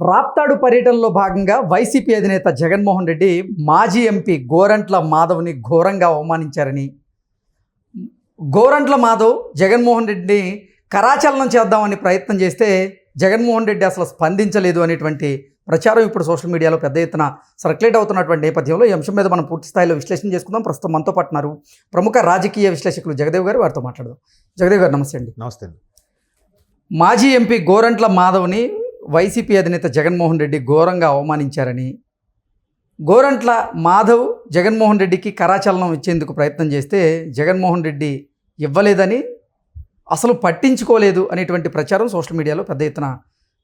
రాప్తాడు పర్యటనలో భాగంగా వైసీపీ అధినేత జగన్మోహన్ రెడ్డి మాజీ ఎంపీ గోరంట్ల మాధవ్ని ఘోరంగా అవమానించారని, గోరంట్ల మాధవ్ జగన్మోహన్ రెడ్డిని కరాచలనం చేద్దామని ప్రయత్నం చేస్తే జగన్మోహన్ రెడ్డి అసలు స్పందించలేదు అనేటువంటి ప్రచారం ఇప్పుడు సోషల్ మీడియాలో పెద్ద ఎత్తున సర్క్యులేట్ అవుతున్నటువంటి నేపథ్యంలో ఈ అంశం మీద మనం పూర్తి స్థాయిలో విశ్లేషణ చేసుకుందాం. ప్రస్తుతం మనతో పాటున్నారు ప్రముఖ రాజకీయ విశ్లేషకులు జగదేవ్ గారు. వారితో మాట్లాడదాం. జగదేవ్ గారు నమస్తే అండి. నమస్తే అండి. మాజీ ఎంపీ గోరంట్ల మాధవ్ని వైసీపీ అధినేత జగన్మోహన్ రెడ్డి ఘోరంగా అవమానించారని, గోరంట్ల మాధవ్ జగన్మోహన్ రెడ్డికి కరాచలనం ఇచ్చేందుకు ప్రయత్నం చేస్తే జగన్మోహన్ రెడ్డి ఇవ్వలేదని, అసలు పట్టించుకోలేదు అనేటువంటి ప్రచారం సోషల్ మీడియాలో పెద్ద ఎత్తున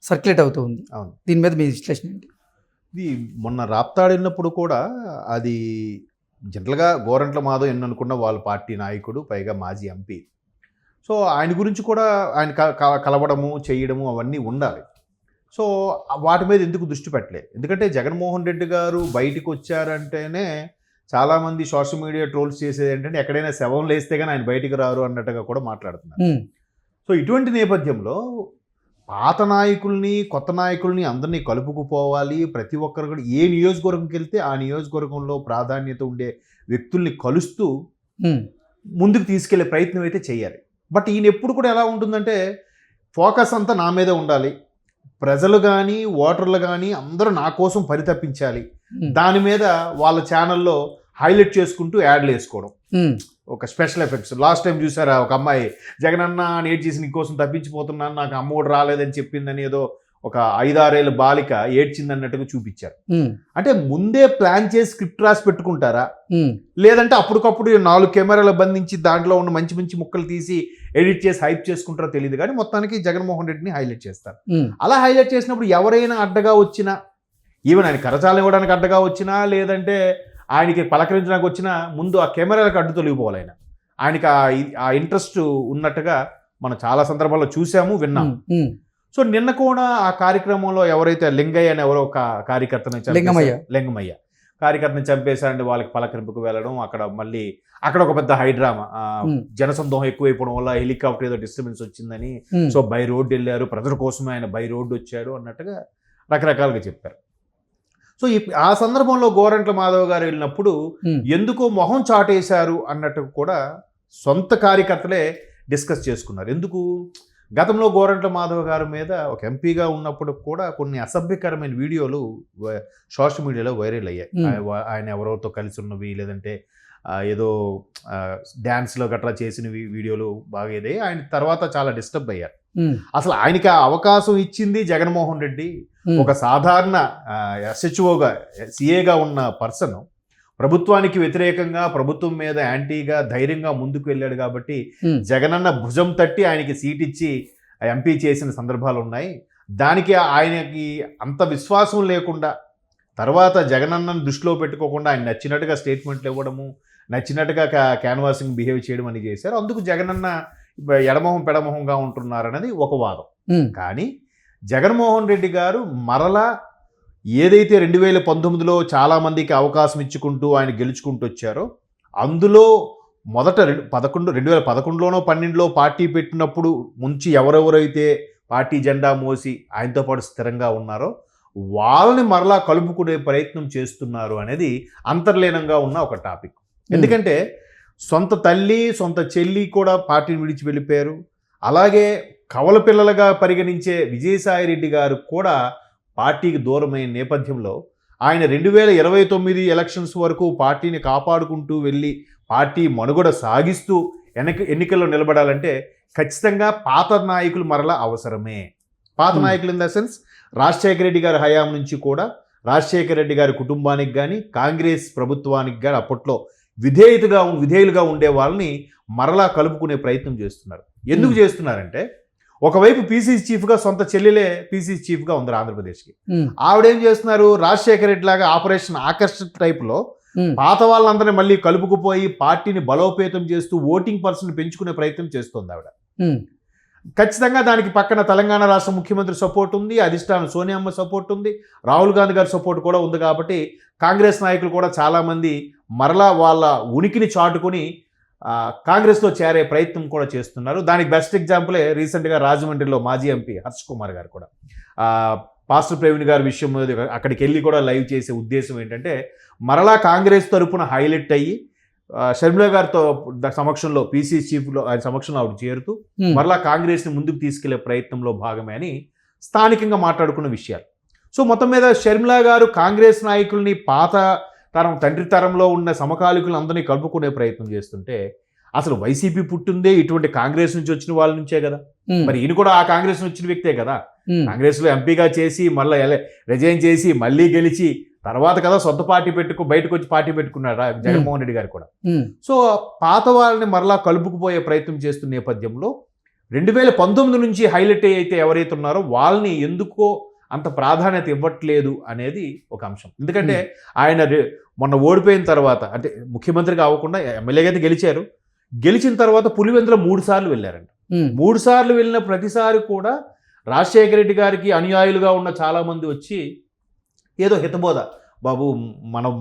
సర్క్యులేట్ అవుతూ ఉంది. అవును, దీని మీద మీ విశ్లేషణ ఏంటి? ఇది మొన్న రాప్తాడినప్పుడు కూడా అది జనరల్గా గోరంట్ల మాధవ్ ఎన్ననుకున్న వాళ్ళ పార్టీ నాయకుడు, పైగా మాజీ ఎంపీ. సో ఆయన గురించి కూడా ఆయన కలవడము చేయడము అవన్నీ ఉండాలి. సో వాటి మీద ఎందుకు దృష్టి పెట్టలేదు? ఎందుకంటే జగన్మోహన్ రెడ్డి గారు బయటికి వచ్చారంటేనే చాలామంది సోషల్ మీడియా ట్రోల్స్ చేసేది ఏంటంటే ఎక్కడైనా శవం లేస్తే కానీ ఆయన బయటికి రారు అన్నట్టుగా కూడా మాట్లాడుతున్నారు. సో ఇటువంటి నేపథ్యంలో పాత నాయకుల్ని, కొత్త నాయకుల్ని అందరినీ కలుపుకుపోవాలి. ప్రతి ఒక్కరు కూడా ఏ నియోజకవర్గంకి వెళ్తే ఆ నియోజకవర్గంలో ప్రాధాన్యత ఉండే వ్యక్తుల్ని కలుస్తూ ముందుకు తీసుకెళ్లే ప్రయత్నం అయితే చేయాలి. బట్ ఈయన ఎప్పుడు కూడా ఎలా ఉంటుందంటే ఫోకస్ అంతా నా మీద ఉండాలి, ప్రజలు కానీ ఓటర్లు కానీ అందరూ నా కోసం పరితపించాలి, దాని మీద వాళ్ళ ఛానల్లో హైలైట్ చేసుకుంటూ యాడ్లు వేసుకోవడం, ఒక స్పెషల్ ఎఫెక్ట్స్. లాస్ట్ టైం చూసారా, ఒక అమ్మాయి జగనన్న నేట్ చేసి నీకోసం తప్పించిపోతున్నాను, నాకు అమ్మ కూడా రాలేదని చెప్పిందని ఏదో ఒక 5-6 ఏళ్ళ బాలిక ఏడ్చింది అన్నట్టుగా చూపించారు. అంటే ముందే ప్లాన్ చేసి స్క్రిప్ట్ రాసి పెట్టుకుంటారా, లేదంటే అప్పటికప్పుడు 4 కెమెరాలు బంధించి దాంట్లో ఉన్న మంచి మంచి ముక్కలు తీసి ఎడిట్ చేసి హైప్ చేసుకుంటారో తెలియదు, కానీ మొత్తానికి జగన్మోహన్ రెడ్డిని హైలైట్ చేస్తారు. అలా హైలైట్ చేసినప్పుడు ఎవరైనా అడ్డగా వచ్చినా, ఈవెన్ ఆయన కరచాలం ఇవ్వడానికి అడ్డగా వచ్చినా, లేదంటే ఆయనకి పలకరించడానికి వచ్చినా, ముందు ఆ కెమెరాలకు అడ్డు తొలగిపోవాలి. ఆయనకి ఆ ఇంట్రెస్ట్ ఉన్నట్టుగా మనం చాలా సందర్భాల్లో చూసాము, విన్నాము. సో నిన్న కూడా ఆ కార్యక్రమంలో ఎవరైతే లింగయ్య అని ఎవరో ఒక కార్యకర్తని లింగమయ్య కార్యకర్తని చంపేశారండి, వాళ్ళకి పలకరింపుకు వెళ్ళడం, అక్కడ ఒక పెద్ద హైడ్రామా, జనసందోహం ఎక్కువైపోవడం వల్ల హెలికాప్టర్ ఏదో డిస్టర్బెన్స్ వచ్చిందని, సో బై రోడ్డు వెళ్ళారు, ప్రజల కోసమే ఆయన బై రోడ్డు వచ్చాడు అన్నట్టుగా రకరకాలుగా చెప్పారు. సో ఆ సందర్భంలో గోరంట్ల మాధవ్ గారు వెళ్ళినప్పుడు ఎందుకో మొహం చాటేశారు అన్నట్టు కూడా సొంత కార్యకర్తలే డిస్కస్ చేసుకున్నారు. ఎందుకు? గతంలో గోరంట్ల మాధవ్ గారి మీద ఒక ఎంపీగా ఉన్నప్పుడు కూడా కొన్ని అసభ్యకరమైన వీడియోలు సోషల్ మీడియాలో వైరల్ అయ్యాయి. ఆయన ఎవరెవరితో కలిసి ఉన్నవి, లేదంటే ఏదో డ్యాన్స్లో గట్రా చేసిన వీడియోలు బాగా ఏదే. ఆయన తర్వాత చాలా డిస్టర్బ్ అయ్యారు. అసలు ఆయనకి ఆ అవకాశం ఇచ్చింది జగన్మోహన్ రెడ్డి. ఒక సాధారణ ఎస్హెచ్ఓగా, సిఏగా ఉన్న పర్సన్ ప్రభుత్వానికి వ్యతిరేకంగా, ప్రభుత్వం మీద యాంటీగా ధైర్యంగా ముందుకు వెళ్ళాడు కాబట్టి జగనన్న భుజం తట్టి ఆయనకి సీట్ ఇచ్చి ఎంపీ చేసిన సందర్భాలు ఉన్నాయి. దానికి ఆయనకి అంత విశ్వాసం లేకుండా తర్వాత జగనన్నను దృష్టిలో పెట్టుకోకుండా ఆయన నచ్చినట్టుగా స్టేట్మెంట్లు ఇవ్వడము, నచ్చినట్టుగా క్యాన్వాసింగ్ బిహేవ్ చేయడం అని చేశారు. అందుకు జగనన్న ఎడమొహం పెడమొహంగా ఉంటున్నారన్నది ఒక వాదం. కానీ జగన్మోహన్ రెడ్డి గారు మరలా ఏదైతే 2019లో చాలామందికి అవకాశం ఇచ్చుకుంటూ ఆయన గెలుచుకుంటూ వచ్చారో, అందులో మొదట 2011లోనో 12లో పార్టీ పెట్టినప్పుడు ముంచి ఎవరెవరైతే పార్టీ జెండా మోసి ఆయనతో పాటు స్థిరంగా ఉన్నారో వాళ్ళని మరలా కలుపుకునే ప్రయత్నం చేస్తున్నారు అనేది అంతర్లీనంగా ఉన్న ఒక టాపిక్. ఎందుకంటే సొంత తల్లి, సొంత చెల్లి కూడా పార్టీని విడిచి వెళ్ళిపోయారు. అలాగే కవల పిల్లలుగా పరిగణించే విజయసాయిరెడ్డి గారు కూడా పార్టీకి దూరమైన నేపథ్యంలో ఆయన 2029 ఎలక్షన్స్ వరకు పార్టీని కాపాడుకుంటూ వెళ్ళి పార్టీ మనుగడ సాగిస్తూ ఎన్నికల్లో నిలబడాలంటే ఖచ్చితంగా పాత నాయకులు మరలా అవసరమే. పాత నాయకులు in the sense Rajasekhara Reddy గారి హయాం నుంచి కూడా రాజశేఖర రెడ్డి గారి కుటుంబానికి కానీ, కాంగ్రెస్ ప్రభుత్వానికి కానీ అప్పట్లో విధేయులుగా ఉండే వాళ్ళని మరలా కలుపుకునే ప్రయత్నం చేస్తున్నారు. ఎందుకు చేస్తున్నారంటే, ఒకవైపు పీసీసీ చీఫ్గా సొంత చెల్లెలే పీసీసీ చీఫ్గా ఉంది ఆంధ్రప్రదేశ్కి. ఆవిడేం చేస్తున్నారు, రాజశేఖర రెడ్డి లాగా ఆపరేషన్ ఆకర్ష్ టైప్లో పాత వాళ్ళందరినీ మళ్ళీ కలుపుకుపోయి పార్టీని బలోపేతం చేస్తూ ఓటింగ్ పర్సెంట్ పెంచుకునే ప్రయత్నం చేస్తుంది ఆవిడ. ఖచ్చితంగా దానికి పక్కన తెలంగాణ రాష్ట్ర ముఖ్యమంత్రి సపోర్ట్ ఉంది, అధిష్టానం సోనియమ్మ సపోర్ట్ ఉంది, రాహుల్ గాంధీ గారి సపోర్ట్ కూడా ఉంది. కాబట్టి కాంగ్రెస్ నాయకులు కూడా చాలామంది మరలా వాళ్ళ ఉనికిని చాటుకొని కాంగ్రెస్లో చేరే ప్రయత్నం కూడా చేస్తున్నారు. దానికి బెస్ట్ ఎగ్జాంపులే రీసెంట్గా రాజమండ్రిలో మాజీ ఎంపీ హర్ష్ కుమార్ గారు కూడా పాస్టర్ ప్రవీణ్ గారి విషయం అక్కడికి వెళ్ళి కూడా లైవ్ చేసే ఉద్దేశం ఏంటంటే మరలా కాంగ్రెస్ తరపున హైలైట్ అయ్యి షర్మిల గారితో సమక్షంలో పీసీ చీఫ్లో ఆయన సమక్షంలో ఆవిడ చేరుతూ మరలా కాంగ్రెస్ని ముందుకు తీసుకెళ్లే ప్రయత్నంలో భాగమే అని స్థానికంగా మాట్లాడుకున్న విషయాలు. సో మొత్తం మీద షర్మిల గారు కాంగ్రెస్ నాయకుల్ని పాత తరం తండ్రి తరంలో ఉన్న సమకాలికులను అందరినీ కలుపుకునే ప్రయత్నం చేస్తుంటే అసలు వైసీపీ పుట్టిందే ఇటువంటి కాంగ్రెస్ నుంచి వచ్చిన వాళ్ళ నుంచే కదా. మరి ఈయన కూడా ఆ కాంగ్రెస్ నుంచి వచ్చిన వ్యక్తే కదా. కాంగ్రెస్లో ఎంపీగా చేసి మళ్ళీ రిజైన్ చేసి మళ్ళీ గెలిచి తర్వాత కదా సొంత పార్టీ బయటకు వచ్చి పార్టీ పెట్టుకున్నాడు జగన్మోహన్ రెడ్డి గారు కూడా. సో పాత వాళ్ళని మరలా కలుపుకుపోయే ప్రయత్నం చేస్తున్న నేపథ్యంలో 2019 నుంచి హైలైట్ అయితే ఎవరైతే ఉన్నారో వాళ్ళని ఎందుకో అంత ప్రాధాన్యత ఇవ్వట్లేదు అనేది ఒక అంశం. ఎందుకంటే ఆయన మొన్న ఓడిపోయిన తర్వాత అంటే ముఖ్యమంత్రిగా అవ్వకుండా ఎమ్మెల్యేగా అయితే గెలిచారు. గెలిచిన తర్వాత పులివెందులో 3 సార్లు వెళ్ళారంట. 3 సార్లు వెళ్ళిన ప్రతిసారి కూడా రాజశేఖర రెడ్డి గారికి అనుయాయులుగా ఉన్న చాలామంది వచ్చి ఏదో హితబోధ, బాబు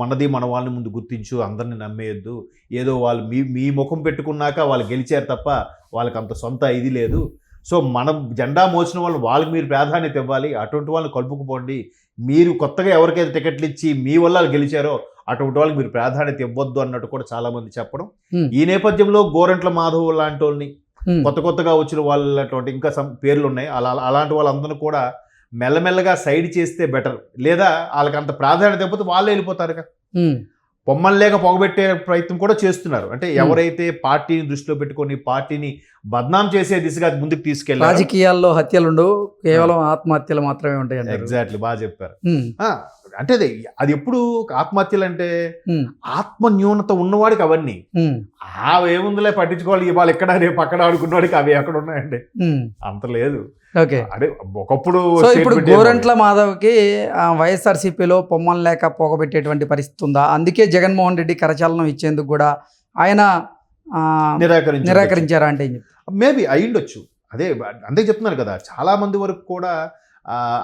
మనది మన వాళ్ళని ముందు గుర్తించు, అందరిని నమ్మేయద్దు, ఏదో వాళ్ళు మీ ముఖం పెట్టుకున్నాక వాళ్ళు గెలిచారు తప్ప వాళ్ళకి అంత సొంత ఇది లేదు, సో మనం జెండా మోసిన వాళ్ళకి మీరు ప్రాధాన్యత ఇవ్వాలి, అటువంటి వాళ్ళని కలుపుకుపోండి, మీరు కొత్తగా ఎవరికైతే టికెట్లు ఇచ్చి మీ వల్ల వాళ్ళు గెలిచారో అటువంటి వాళ్ళకి మీరు ప్రాధాన్యత ఇవ్వద్దు అన్నట్టు కూడా చాలా మంది చెప్పడం. ఈ నేపథ్యంలో గోరంట్ల మాధవ్ లాంటి వాళ్ళని కొత్తగా వచ్చిన వాళ్ళటువంటి ఇంకా పేర్లు ఉన్నాయి, అలాంటి వాళ్ళందరూ కూడా మెల్లమెల్లగా సైడ్ చేస్తే బెటర్, లేదా వాళ్ళకి అంత ప్రాధాన్యత ఇవ్వకపోతే వాళ్ళే వెళ్ళిపోతారుగా. పొమ్మల్లేక పొగబెట్టే ప్రయత్నం కూడా చేస్తున్నారు. అంటే ఎవరైతే పార్టీని దృష్టిలో పెట్టుకొని పార్టీని బద్నాం చేసే దిశగా ముందుకు తీసుకెళ్ళారు. రాజకీయాల్లో హత్యలుండు, కేవలం ఆత్మహత్యలు మాత్రమే ఉంటాయి. ఎగ్జాక్ట్లీ, బాగా చెప్పారు. అంటే అది ఎప్పుడు ఆత్మహత్యలు అంటే ఆత్మ న్యూనత ఉన్నవాడికి అవన్నీ ఏముందిలే పట్టించుకోవాలి, ఇవాళ ఎక్కడ రేపు అక్కడ ఆడుకున్నవాడికి అవి ఎక్కడ ఉన్నాయండి, అంత లేదు. ఓకే, అదే ఒకప్పుడు ఇప్పుడు గోరంట్ల మాధవ్కి వైఎస్ఆర్సీపీలో పొమ్మలు లేక పోగబెట్టేటువంటి పరిస్థితి ఉందా? అందుకే జగన్మోహన్ రెడ్డి కరచాలనం ఇచ్చేందుకు కూడా ఆయన నిరాకరించారా అంటే మేబీ అయ్యుండొచ్చు. అంతే చెప్తున్నారు కదా, చాలా మంది వరకు కూడా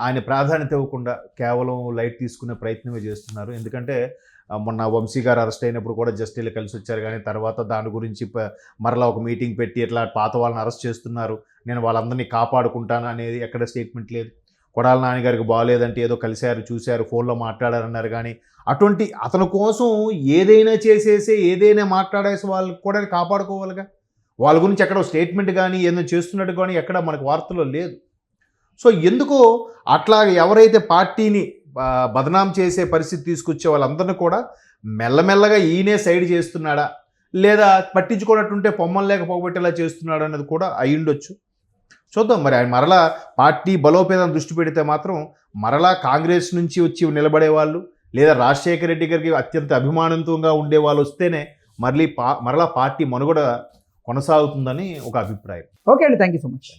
ఆయన ప్రాధాన్యత ఇవ్వకుండా కేవలం లైట్ తీసుకునే ప్రయత్నమే చేస్తున్నారు. ఎందుకంటే మొన్న వంశీ గారు అరెస్ట్ అయినప్పుడు కూడా జస్ట్ ఇలా కలిసి వచ్చారు, కానీ తర్వాత దాని గురించి మరలా ఒక మీటింగ్ పెట్టి ఇట్లా పాత వాళ్ళని అరెస్ట్ చేస్తున్నారు, నేను వాళ్ళందరినీ కాపాడుకుంటాను అనేది ఎక్కడ స్టేట్మెంట్ లేదు. కొడాల నాన్నగారికి బాగోలేదంటే ఏదో కలిశారు, చూశారు, ఫోన్లో మాట్లాడారన్నారు, కానీ అటువంటి అతని కోసం ఏదైనా చేసేసి ఏదైనా మాట్లాడేసి వాళ్ళకి కూడా కాపాడుకోవాలిగా. వాళ్ళ గురించి ఎక్కడ స్టేట్మెంట్ కానీ ఏదైనా చేస్తున్నట్టు కానీ ఎక్కడ మనకు వార్తల్లో లేదు. సో ఎందుకో అట్లా ఎవరైతే పార్టీని బదనాం చేసే పరిస్థితి తీసుకొచ్చే వాళ్ళందరినీ కూడా మెల్లమెల్లగా ఈయనే సైడ్ చేస్తున్నాడా, లేదా పట్టించుకున్నట్టుంటే పొమ్మలు లేక పోగొట్టేలా చేస్తున్నాడా అనేది కూడా అయ్యుండొచ్చు. చూద్దాం మరి. ఆయన మరలా పార్టీ బలోపేతం దృష్టి పెడితే మాత్రం మరలా కాంగ్రెస్ నుంచి వచ్చి నిలబడే వాళ్ళు, లేదా రాజశేఖర రెడ్డి గారికి అత్యంత అభిమానంతంగా ఉండే వాళ్ళు వస్తేనే మరలా పార్టీ మనుగడ కొనసాగుతుందని ఒక అభిప్రాయం. ఓకే అండి, థ్యాంక్ యూ సో మచ్.